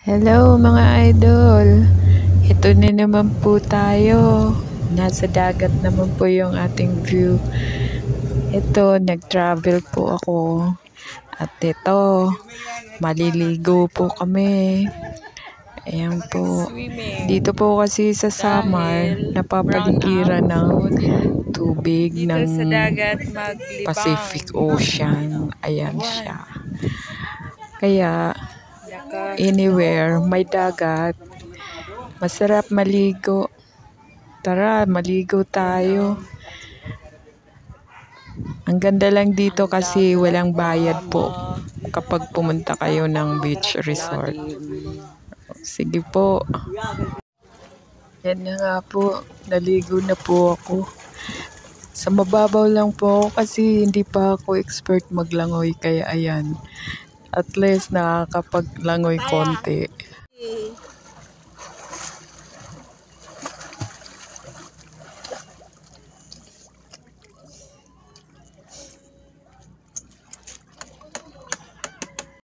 Hello mga idol, ito na naman po tayo, nasa dagat naman po yung ating view. Ito, nag-travel po ako at ito, maliligo po kami. Ayan po, dito po kasi sa Samar, napapaligiran ng tubig ng Pacific Ocean. Ayan siya. Kaya anywhere may dagat, masarap maligo. Tara, maligo tayo. Ang ganda lang dito kasi walang bayad po kapag pumunta kayo ng beach resort. Sige po. Yan na nga po, naligo na po ako. Sa mababaw lang po ako kasi hindi pa ako expert maglangoy, kaya ayan. At least nakakapaglangoy konti.